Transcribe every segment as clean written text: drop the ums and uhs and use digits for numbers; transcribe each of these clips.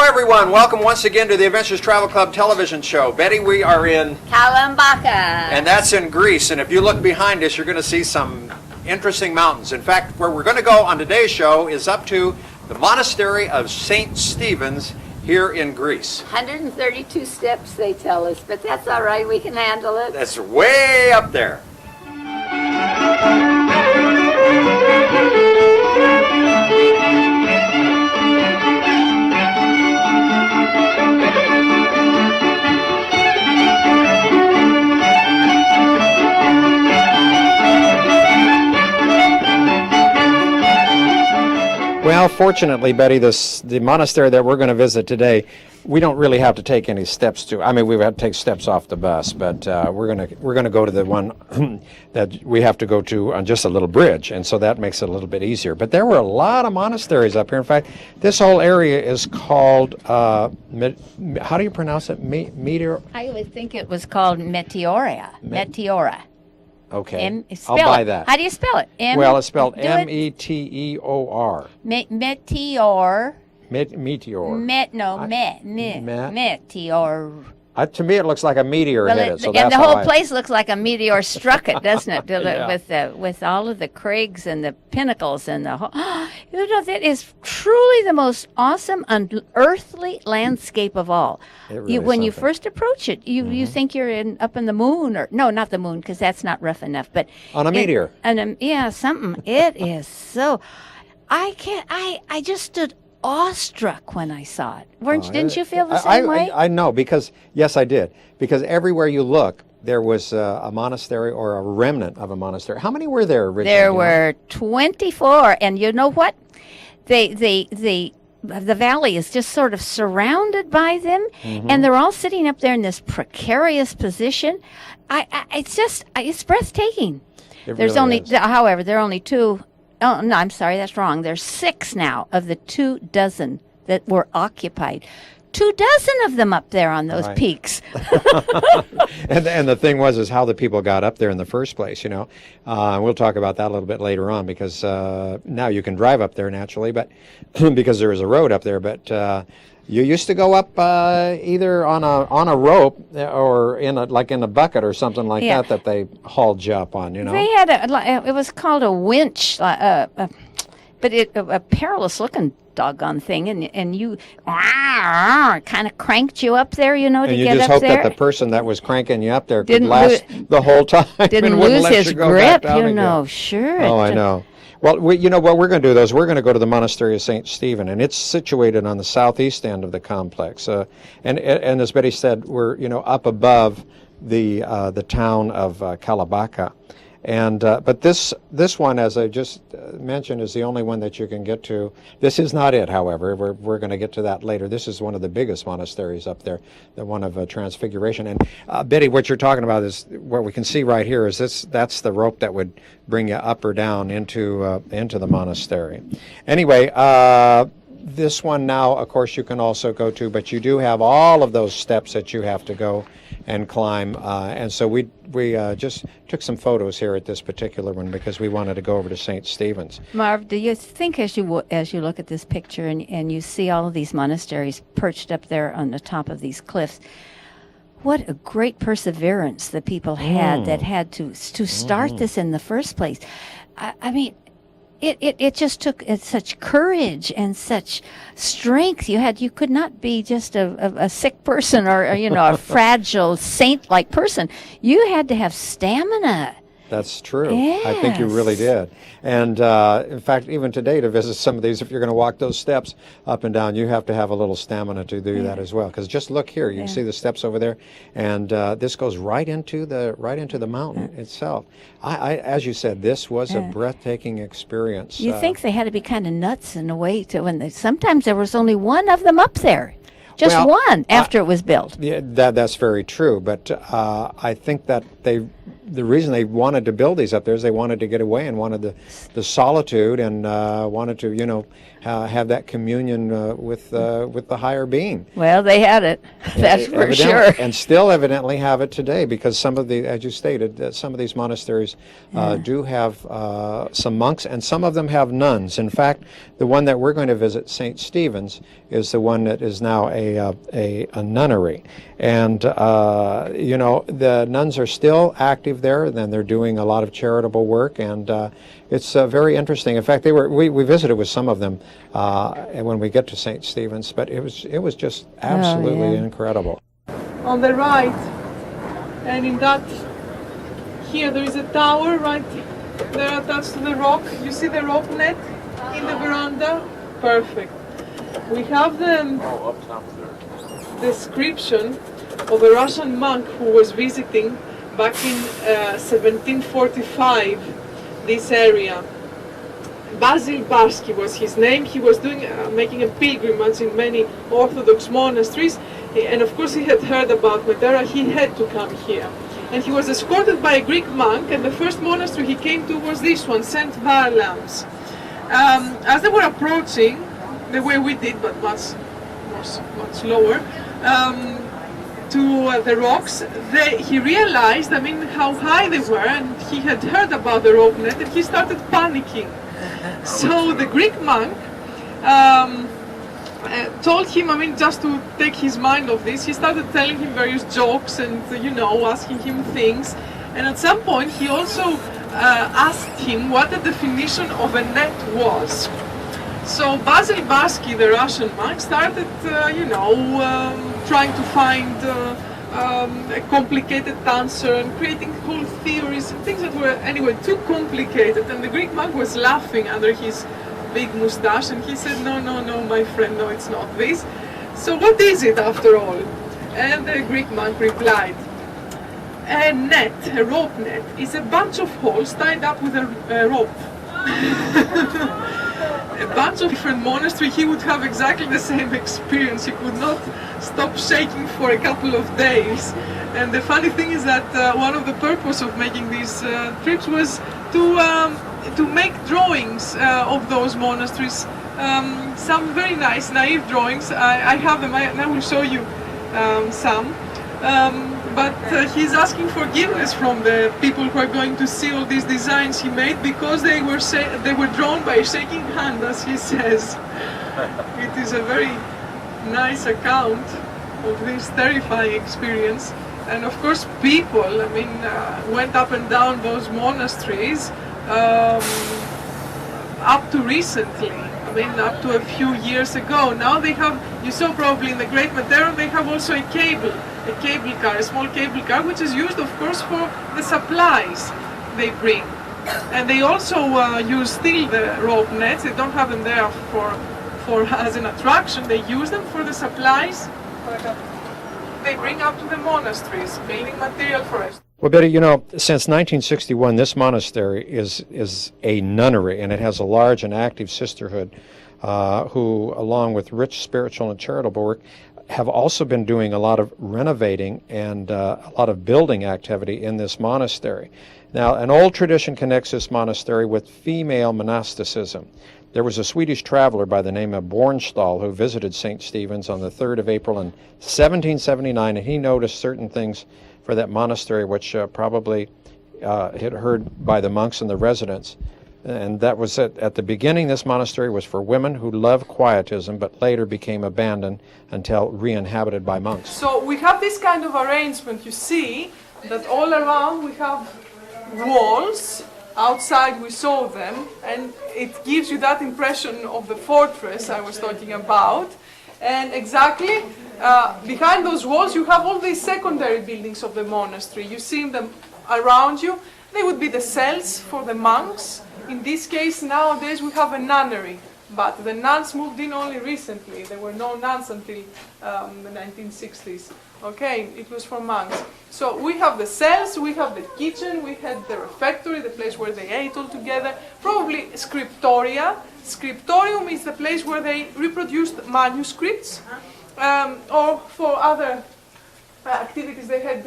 Everyone, welcome once again to the Adventures Travel Club television show. Betty, we are in Kalambaka, and that's in Greece. And if you look behind us, you're going to see some interesting mountains. In fact, where we're going to go on today's show is up to the monastery of St. Stephen's here in Greece. 132 steps, they tell us, but that's all right. We can handle it. That's way up there. Well, fortunately, Betty, the monastery that we're going to visit today, we don't really have to take any steps to. I mean, we have to take steps off the bus, but we're going to go to the one that we have to go to on just a little bridge, and so that makes it a little bit easier. But there were a lot of monasteries up here. In fact, this whole area is called how do you pronounce it? Meteor. I would think it was called Meteora. Meteora. Okay, I'll buy that. How do you spell it? Well, it's spelled M-E-T-E-O-R. Meteor. Meteor. Meteor. To me, it looks like a meteor hit it. So and the whole place looks like a meteor struck it, doesn't it? Yeah. With all of the crags and the pinnacles and the whole. That is truly the most awesome unearthly landscape of all. It really When you something. first approach it, you think you're up in the moon, or no, not the moon, because that's not rough enough. But on a meteor. Something. It is so. I just stood awestruck when I saw it. Didn't you feel the same way? I know, because, yes, I did. Because everywhere you look, there was a monastery or a remnant of a monastery. How many were there originally? There were 24, and you know what? The valley is just sort of surrounded by them, and they're all sitting up there in this precarious position. It's breathtaking. However, there are only two. Oh, no, I'm sorry, that's wrong. There's 6 now of the 24 that were occupied. 24 of them up there on those peaks. And the thing is how the people got up there in the first place, We'll talk about that a little bit later on, because now you can drive up there naturally, but because there is a road up there, but you used to go up either on a rope or in a bucket or something like that they hauled you up on, They had it was called a winch, but a perilous looking doggone thing, and you kind of cranked you up there, to get up there. And you just hope that the person that was cranking you up there could last the whole time. Didn't lose his grip, sure. Oh, I know. Well, what we're going to do, though, is we're going to go to the monastery of St. Stephen, and it's situated on the southeast end of the complex. And as Betty said, we're up above the town of Kalambaka. And but this one, as I just mentioned, is the only one that you can get to. This is not it, however. We're going to get to that later. This is one of the biggest monasteries up there, the one of Transfiguration. And Betty, what you're talking about is what we can see right here. That's the rope that would bring you up or down into the monastery. Anyway. This one now, of course, you can also go to, but you do have all of those steps that you have to go and climb. And so we just took some photos here at this particular one because we wanted to go over to St. Stephen's. Marv, do you think as you look at this picture and you see all of these monasteries perched up there on the top of these cliffs, what a great perseverance the people had that had to start this in the first place. I mean, It just took such courage and such strength. You could not be just a sick person or a fragile saint-like person. You had to have stamina That's true. I think you really Yes. did. And in fact, even today, to visit some of these, if you're going to walk those steps up and down, you have to have a little stamina to do that as well. Because just look here, you can see the steps over there, and this goes right into the mountain itself. As you said, this was a breathtaking experience. You think they had to be kind of nuts in a way to sometimes there was only one of them up there. Just Well, one after it was built. Yeah, that's very true. But I think that the reason they wanted to build these up there is they wanted to get away and wanted the solitude and wanted to, have that communion with the higher being. Well, they had it. That's for Evidently, sure. and still evidently have it today, because some of the, as you stated, some of these monasteries do have some monks, and some of them have nuns. In fact, the one that we're going to visit, St. Stephen's, is the one that is now a nunnery. And the nuns are still active there, and they're doing a lot of charitable work, and it's very interesting. In fact, we visited with some of them and when we get to St. Stephen's, but it was just absolutely incredible. On the right, and in that, here there is a tower right there attached to the rock. You see the rope net in the veranda? Perfect. We have the description of a Russian monk who was visiting back in 1745 this area. Basil Barsky was his name. He was making a pilgrimage in many Orthodox monasteries, and of course he had heard about Matera. He had to come here, and he was escorted by a Greek monk, and the first monastery he came to was this one, St. Varlam's. As they were approaching, the way we did, but much lower, to the rocks, he realized, how high they were, and he had heard about the rope net, and he started panicking. So the Greek monk told him, just to take his mind off this, he started telling him various jokes and, asking him things. And at some point, he also asked him what the definition of a net was. So Basil Barsky, the Russian monk, started, trying to find a complicated answer and creating whole theories and things that were, anyway, too complicated. And the Greek monk was laughing under his big mustache, and he said, no, my friend, no, it's not this. So what is it after all? And the Greek monk replied, a net, a rope net, is a bunch of holes tied up with a rope. A bunch of different monasteries, he would have exactly the same experience. He could not stop shaking for a couple of days. And the funny thing is that one of the purpose of making these trips was to make drawings of those monasteries. Some very nice, naive drawings. I have them, and I will show you some. But he's asking forgiveness from the people who are going to see all these designs he made, because they were drawn by a shaking hand, as he says. It is a very nice account of this terrifying experience. And of course people, went up and down those monasteries up to recently. Up to a few years ago. Now they have, you saw probably in the Great Matera, they have also a cable car, a small cable car, which is used, of course, for the supplies they bring. And they also use still the rope nets. They don't have them there for as an attraction. They use them for the supplies they bring up to the monasteries, building material for us. Well, Betty, since 1961, this monastery is a nunnery, and it has a large and active sisterhood who, along with rich spiritual and charitable work, have also been doing a lot of renovating and a lot of building activity in this monastery. Now, an old tradition connects this monastery with female monasticism. There was a Swedish traveler by the name of Bornstall who visited St. Stephen's on the 3rd of April in 1779, and he noticed certain things for that monastery which probably had heard by the monks and the residents. And that was at the beginning, this monastery was for women who loved quietism, but later became abandoned until re-inhabited by monks. So we have this kind of arrangement. You see that all around we have walls. Outside we saw them, and it gives you that impression of the fortress I was talking about. And exactly behind those walls you have all these secondary buildings of the monastery. You see them around you. They would be the cells for the monks. In this case, nowadays we have a nunnery, but the nuns moved in only recently. There were no nuns until the 1960s. Okay, it was for monks. So we have the cells, we have the kitchen, we had the refectory, the place where they ate all together, probably scriptoria. Scriptorium is the place where they reproduced manuscripts, or for other activities they had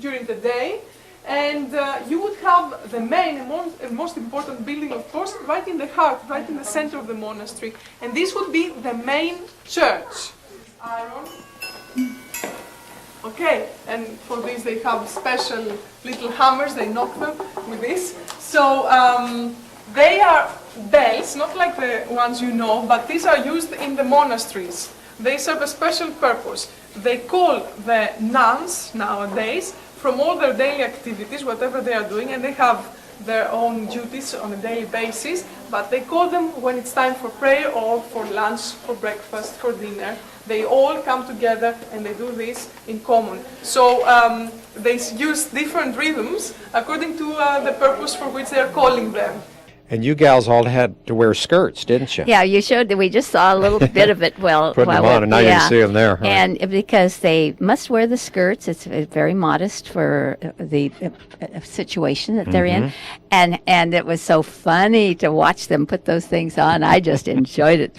during the day. And you would have the main and most important building, of course, right in the heart, right in the center of the monastery. And this would be the main church. Iron. Okay, and for this they have special little hammers, they knock them with this. So they are bells, not like the ones you know, but these are used in the monasteries. They serve a special purpose. They call the nuns nowadays from all their daily activities, whatever they are doing, and they have their own duties on a daily basis, but they call them when it's time for prayer or for lunch, for breakfast, for dinner. They all come together and they do this in common. So they use different rhythms according to the purpose for which they are calling them. And you gals all had to wear skirts, didn't you? Yeah, you showed that. We just saw a little bit of it. Well, putting them on, and now you can see them there. Right? And because they must wear the skirts, it's very modest for the situation that they're in, and it was so funny to watch them put those things on. I just enjoyed it.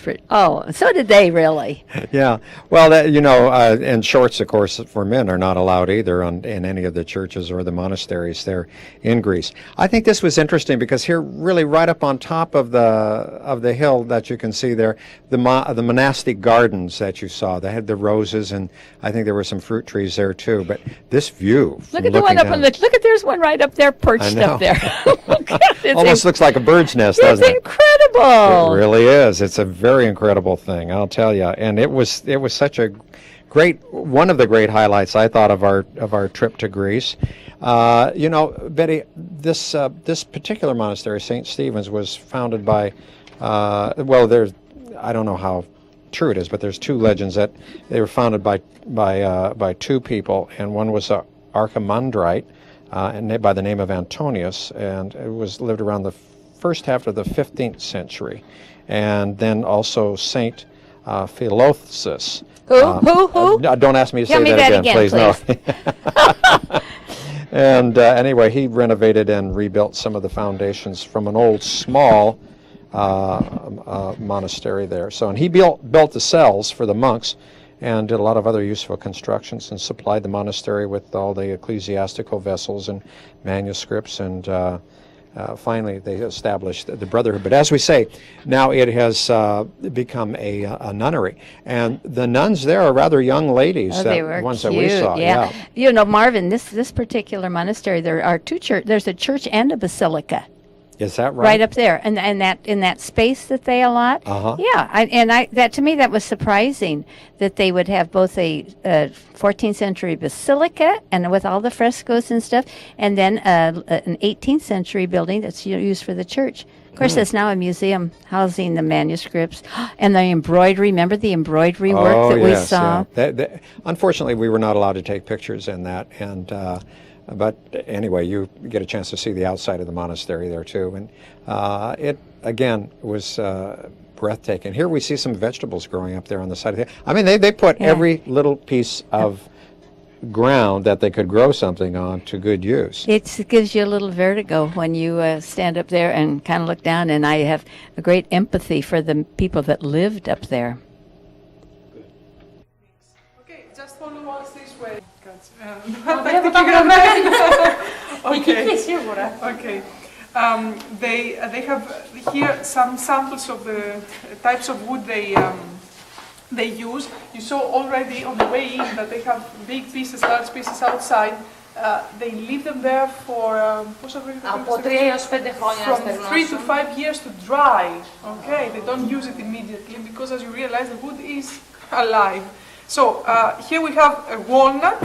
So did they really? Yeah. Well, and shorts, of course, for men are not allowed either in any of the churches or the monasteries there in Greece. I think this was interesting because here, really, right up on top of the hill that you can see there, the monastic gardens that you saw. They had the roses, and I think there were some fruit trees there too. But this view, look at the one up on the. Look at there's one right up there, perched up there. Almost looks like a bird's nest, doesn't it? It's incredible. It really is. It's a very incredible thing, I'll tell you. And it was such a one of the great highlights I thought of our trip to Greece. Betty, this particular monastery, St. Stephen's, was founded by, I don't know how true it is, but there's two legends that they were founded by two people, and one was an archimandrite, and by the name of Antonius, and it was lived around the first half of the 15th century, and then also Saint Philothesis. Who? Don't ask me to Tell say me that that again, please. No. And anyway, he renovated and rebuilt some of the foundations from an old small monastery there. So, and he built the cells for the monks and did a lot of other useful constructions and supplied the monastery with all the ecclesiastical vessels and manuscripts, and finally they established the brotherhood. But as we say, now it has become a nunnery, and the nuns there are rather young ladies. They were ones cute, that we saw. yeah. Marvin, this particular monastery, there are two there's a church and a basilica. Is that right? Right up there, and in that space that they allot. Yeah, that to me that was surprising that they would have both a 14th century basilica and with all the frescoes and stuff, and then an 18th century building that's used for the church. Of course, there's now a museum housing the manuscripts and the embroidery. Remember the embroidery work that we saw? Yeah. Unfortunately, we were not allowed to take pictures in that, and. But anyway, you get a chance to see the outside of the monastery there too, and it again was breathtaking. Here we see some vegetables growing up there on the side of the. I mean, they put every little piece of ground that they could grow something on to good use. It gives you a little vertigo when you stand up there and kind of look down, and I have a great empathy for the people that lived up there. Okay, just follow us this way. Okay. They have here some samples of the types of wood they use. You saw already on the way in that they have big pieces, large pieces outside. They leave them there for from 3 to 5 years to dry. Okay, they don't use it immediately because, as you realize, the wood is alive. So here we have a walnut.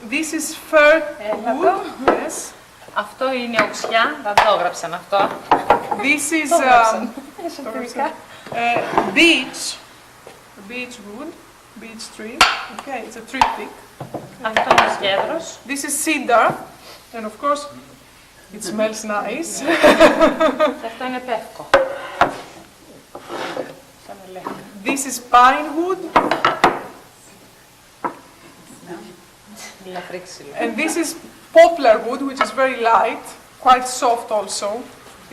This is fir wood. Yes. Αυτό είναι οξιά, θα το έγραψαν αυτό. This is beech wood, beech tree. Okay, it's a triptych. Αυτό είναι κέδρος. This is cedar. And of course, it smells nice. Αυτό είναι πεύκο. Σαν ελέγχο. This is pine wood. Ελαφρύ ξύλο. And this is poplar wood, which is very light, quite soft also.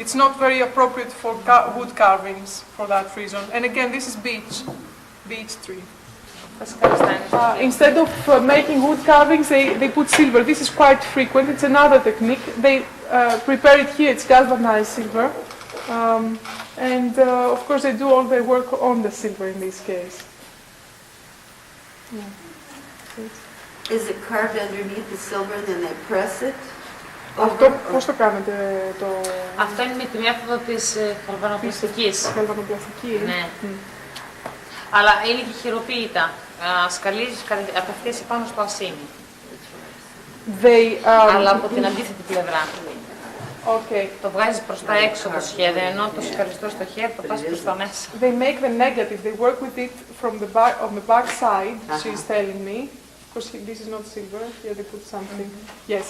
It's not very appropriate for wood carvings for that reason. And again, this is beech tree. Instead of making wood carvings, they put silver. This is quite frequent. It's another technique. They prepare it here. It's galvanized silver. And of course, they do all their work on the silver in this case. Yeah. Is it carved underneath the silver and then they press it? Αυτό πώς το κάνετε το... Αυτό είναι με τη μέθοδο της γαλβανοπλαστικής. Γαλβανοπλαστική. Ναι. Αλλά είναι και χειροποίητα. Σκαλίζεις, απευθείας πάνω στο ασίμι. Αλλά από την αντίθετη πλευρά. Okay. Το βγάζεις προς τα έξω το σχέδιο, ενώ το σκαριστό στο χέρι το πας προς τα μέσα. They make the negative. They work with it from the back, on the back side, she's telling me. Of course, this is not silver. Here they put something. Yes,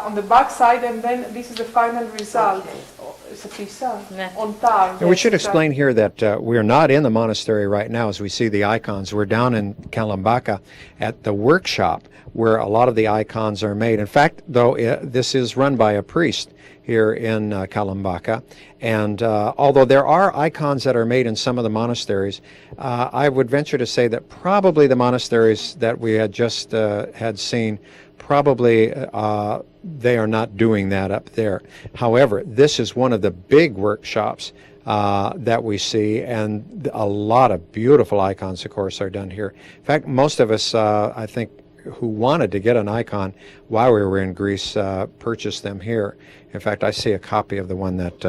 on the back side, and then this is the final result. It's a piece on tar. And we should explain here that we're not in the monastery right now as we see the icons. We're down in Kalambaka at the workshop where a lot of the icons are made. In fact, though, this is run by a priest here in Kalambaka. And although there are icons that are made in some of the monasteries, I would venture to say that probably the monasteries that we had just had seen, probably they are not doing that up there. However, this is one of the big workshops that we see, and a lot of beautiful icons, of course, are done here. In fact, most of us, I think, who wanted to get an icon while we were in Greece purchased them here. In fact, I see a copy of the one that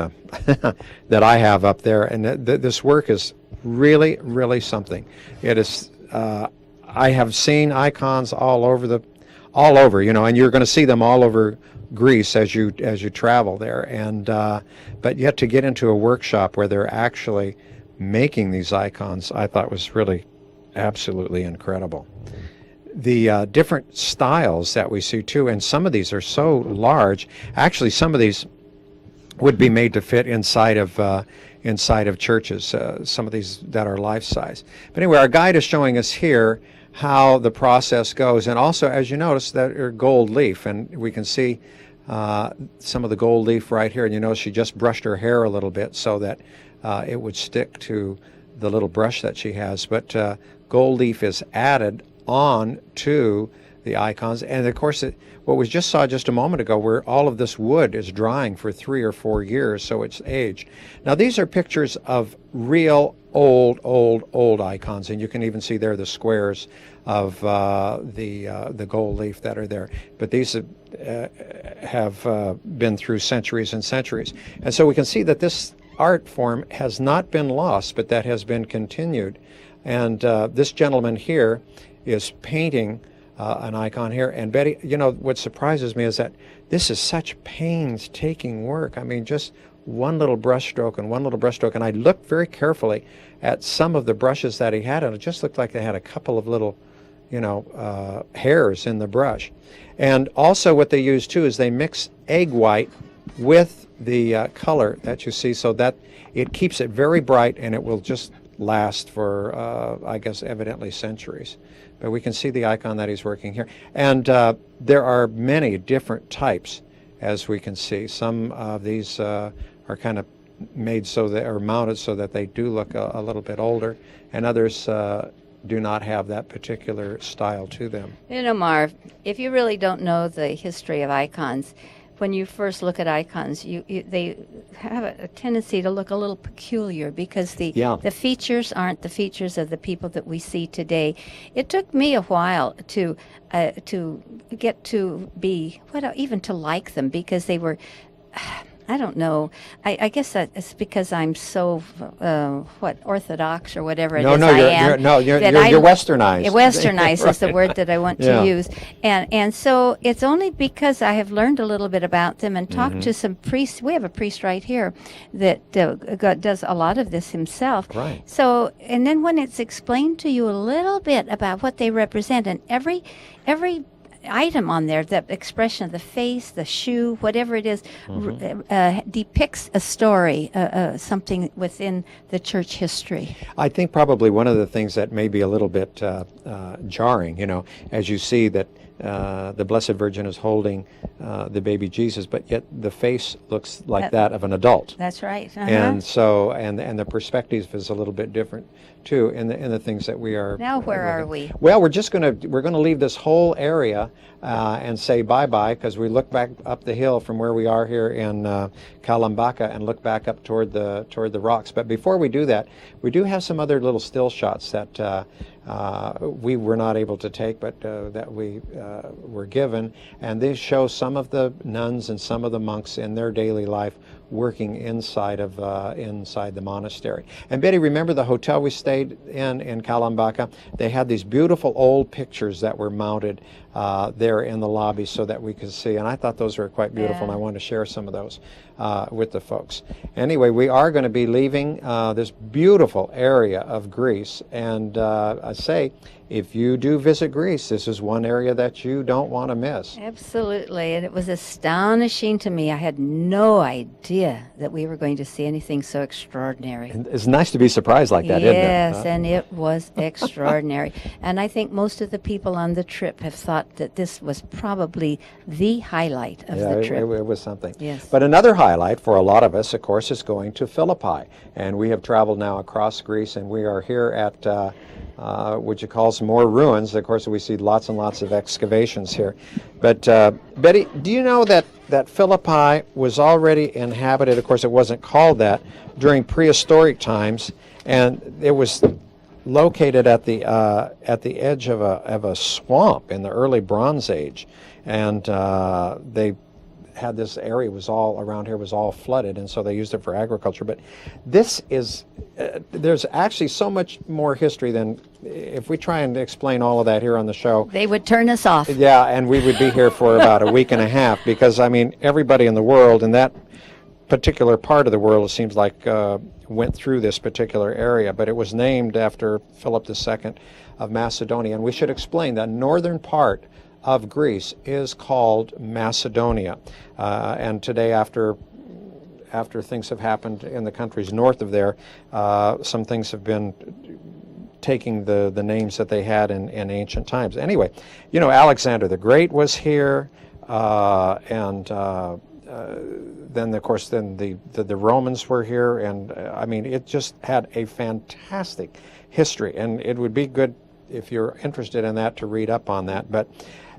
that I have up there, and this work is really, really something. It is. I have seen icons all over, you know, and you're going to see them all over Greece as you travel there. And but yet to get into a workshop where they're actually making these icons, I thought was really absolutely incredible. The different styles that we see too, and some of these are so large. Actually, some of these would be made to fit inside of churches. Some of these that are life size. But anyway, our guide is showing us here how the process goes, and also, as you notice, that are gold leaf, and we can see some of the gold leaf right here. And you notice she just brushed her hair a little bit so that it would stick to the little brush that she has. But gold leaf is added on to the icons, and of course what we just saw just a moment ago, where all of this wood is drying for 3 or 4 years, so it's aged. Now these are pictures of real old icons, and you can even see there the squares of the gold leaf that are there. But these have been through centuries and centuries, and so we can see that this art form has not been lost, but that has been continued. And this gentleman here is painting an icon here. And Betty, you know, what surprises me is that this is such painstaking work. I mean, just one little brush stroke and one little brush stroke. And I looked very carefully at some of the brushes that he had, and it just looked like they had a couple of little, you know, hairs in the brush. And also what they use too is they mix egg white with the color that you see, so that it keeps it very bright, and it will just last for, I guess, evidently centuries. But we can see the icon that he's working here. And there are many different types, as we can see. Some of these are kind of made so that, or mounted so that they do look a little bit older, and others do not have that particular style to them. You know, Marv, if you really don't know the history of icons, when you first look at icons, they have a tendency to look a little peculiar because the features aren't the features of the people that we see today. It took me a while to get to be, even to like them, because they were, I don't know. I guess it's because I'm so orthodox or whatever it is I am. You're westernized. Westernized is the word that I want to use, and so it's only because I have learned a little bit about them and talked to some priests. We have a priest right here that does a lot of this himself. Right. So, and then when it's explained to you a little bit about what they represent, and every item on there, the expression of the face, the shoe, whatever it is, depicts a story, something within the church history. I think probably one of the things that may be a little bit jarring, as you see that the Blessed Virgin is holding the baby Jesus, but yet the face looks like that of an adult. That's right. And so, and the perspective is a little bit different too in the things that we are. Now, where are we? Well, we're going to leave this whole area and say bye-bye, because we look back up the hill from where we are here in Kalambaka and look back up toward the rocks. But before we do that, we do have some other little still shots that we were not able to take, but that we were given, and these show some of the nuns and some of the monks in their daily life working inside the monastery. And Betty, remember the hotel we stayed in Kalambaka? They had these beautiful old pictures that were mounted there in the lobby so that we could see, and I thought those were quite beautiful, and I wanted to share some of those with the folks. Anyway, we are going to be leaving this beautiful area of Greece, and I say, if you do visit Greece, this is one area that you don't want to miss. Absolutely, and it was astonishing to me. I had no idea that we were going to see anything so extraordinary. And it's nice to be surprised like that, isn't it? Yes, and it was extraordinary. And I think most of the people on the trip have thought that this was probably the highlight of the trip. It was something. Yes. But another highlight for a lot of us, of course, is going to Philippi. And we have traveled now across Greece, and we are here at would you call some more ruins. Of course, we see lots and lots of excavations here. But Betty, do you know that Philippi was already inhabited? Of course, it wasn't called that during prehistoric times, and it was located at the edge of a swamp in the early Bronze Age, and they had this area was all around here was all flooded, and so they used it for agriculture. But this is there's actually so much more history than if we try and explain all of that here on the show. They would turn us off. Yeah, and we would be here for about a week and a half, because I mean everybody in the world in that particular part of the world, it seems like, went through this particular area. But it was named after Philip II of Macedonia, and we should explain that northern part of Greece is called Macedonia, and today, after things have happened in the countries north of there, some things have been taking the names that they had in ancient times. Anyway, Alexander the Great was here, and then of course the Romans were here, and I mean it just had a fantastic history, and it would be good if you're interested in that to read up on that. But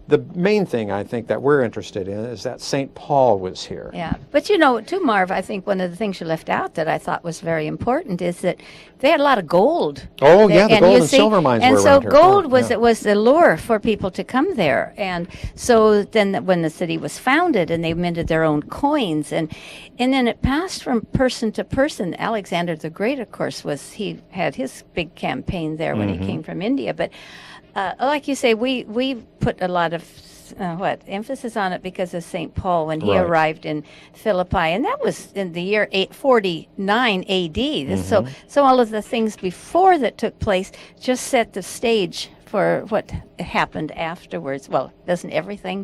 the main thing I think that we're interested in is that St. Paul was here. Yeah, but too, Marv, I think one of the things you left out that I thought was very important is that they had a lot of gold. Oh, yeah, the gold and silver mines were around here. And so gold was the lure for people to come there. And so then when the city was founded and they minted their own coins, and then it passed from person to person. Alexander the Great, of course, he had his big campaign there when he came from India. But like you say, we put a lot of emphasis on it because of St. Paul when he arrived in Philippi, and that was in the year 849 A.D. So all of the things before that took place just set the stage for what happened afterwards. Well, doesn't everything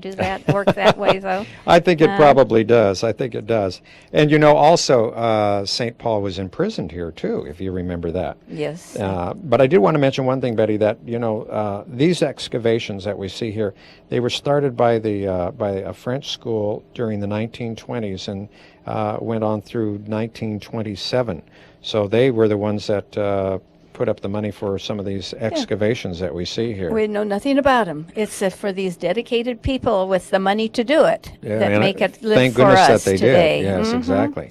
work that way, though? I think it probably does. I think it does. And also St. Paul was imprisoned here too, if you remember that. Yes. But I did want to mention one thing, Betty, that these excavations that we see here, they were started by a French school during the 1920s and went on through 1927. So they were the ones that put up the money for some of these excavations that we see here. We know nothing about them. It's for these dedicated people with the money to do it that make it live for us today. Thank goodness that they did. Yes, exactly.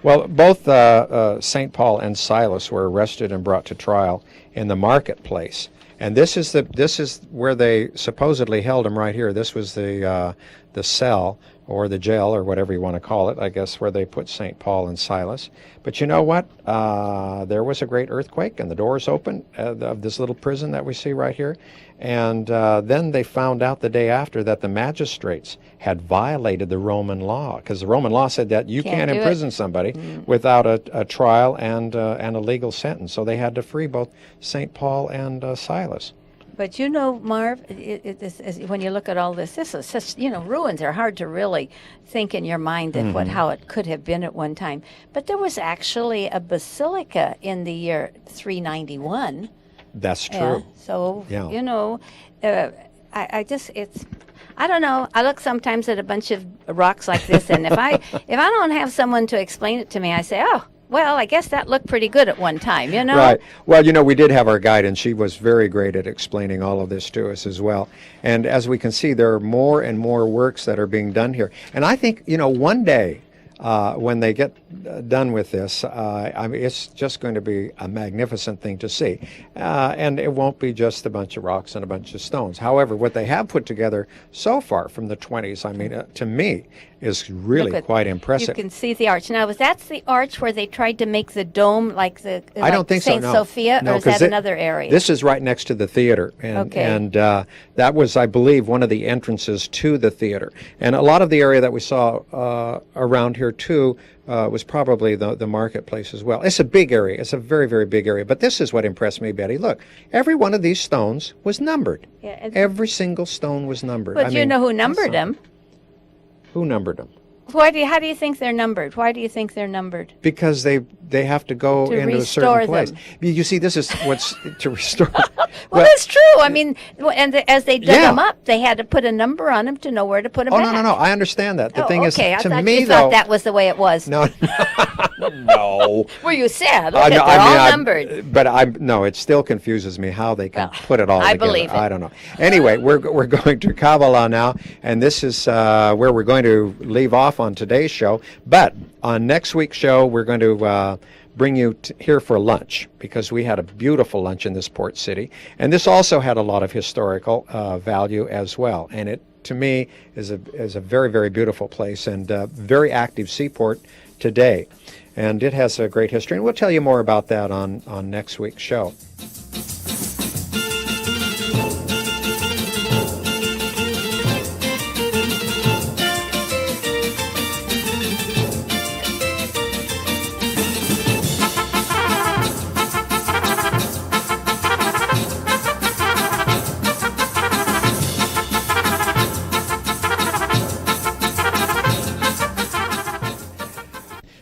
Well, both St. Paul and Silas were arrested and brought to trial in the marketplace. And this is where they supposedly held him right here. This was the cell or the jail or whatever you want to call it, I guess, where they put St. Paul and Silas. But you know what? There was a great earthquake and the doors opened of this little prison that we see right here. And then they found out the day after that the magistrates had violated the Roman law, because the Roman law said that you can't imprison somebody without a trial and a legal sentence. So they had to free both St. Paul and Silas. But you know, Marv, when you look at all this is just, ruins are hard to really think in your mind that how it could have been at one time. But there was actually a basilica in the year 391. That's true. So, Yeah. I don't know. I look sometimes at a bunch of rocks like this, and if I don't have someone to explain it to me, I say, oh, well, I guess that looked pretty good at one time, Right. Well, we did have our guide, and she was very great at explaining all of this to us as well. And as we can see, there are more and more works that are being done here. And I think, one day, when they get done with this, it's just going to be a magnificent thing to see. And it won't be just a bunch of rocks and a bunch of stones. However, what they have put together so far from the 20s, to me, is really quite impressive. You can see the arch. Now, that's the arch where they tried to make the dome I don't think St. so, no. Sophia, no, or is that another area? This is right next to the theater. And that was, I believe, one of the entrances to the theater. And a lot of the area that we saw around here, too, was probably the marketplace as well. It's a big area. It's a very, very big area. But this is what impressed me, Betty. Look, every one of these stones was numbered. Yeah, every single stone was numbered. But you know who numbered them? Who numbered them? How do you think they're numbered? Why do you think they're numbered? Because they have to go into a certain place. You see, this is what's to restore. Well, that's true. As they dug them up, they had to put a number on them to know where to put them. Oh, no. I understand that. The thing is, I to thought me, you thought that was the way it was. No. No. Well, you said, they're all numbered. But it still confuses me how they can put it all together. I believe it. I don't know. Anyway, we're going to Kabbalah now, and this is where we're going to leave off on today's show. But on next week's show, we're going to bring you here for lunch, because we had a beautiful lunch in this port city. And this also had a lot of historical value as well. And it, to me, is a very, very beautiful place and very active seaport today. And it has a great history. And we'll tell you more about that on next week's show.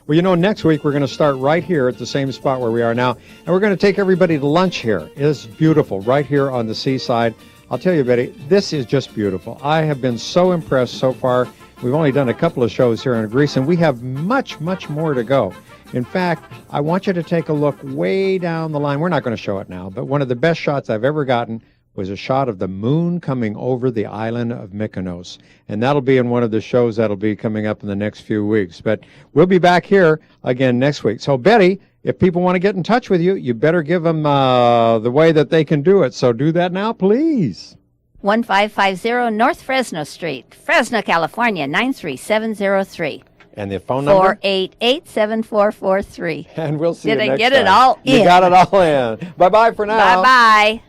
Well, next week we're going to start right here at the same spot where we are now, and we're going to take everybody to lunch here. It is beautiful, right here on the seaside. I'll tell you, Betty, this is just beautiful. I have been so impressed so far. We've only done a couple of shows here in Greece, and we have much, much more to go. In fact, I want you to take a look way down the line. We're not going to show it now, but one of the best shots I've ever gotten was a shot of the moon coming over the island of Mykonos. And that'll be in one of the shows that'll be coming up in the next few weeks. But we'll be back here again next week. So, Betty, if people want to get in touch with you, you better give them the way that they can do it. So do that now, please. 1550 North Fresno Street, Fresno, California, 93703. And the phone number? 488-7443. And we'll see you next time. Did I get it all in? You got it all in. Bye-bye for now. Bye-bye.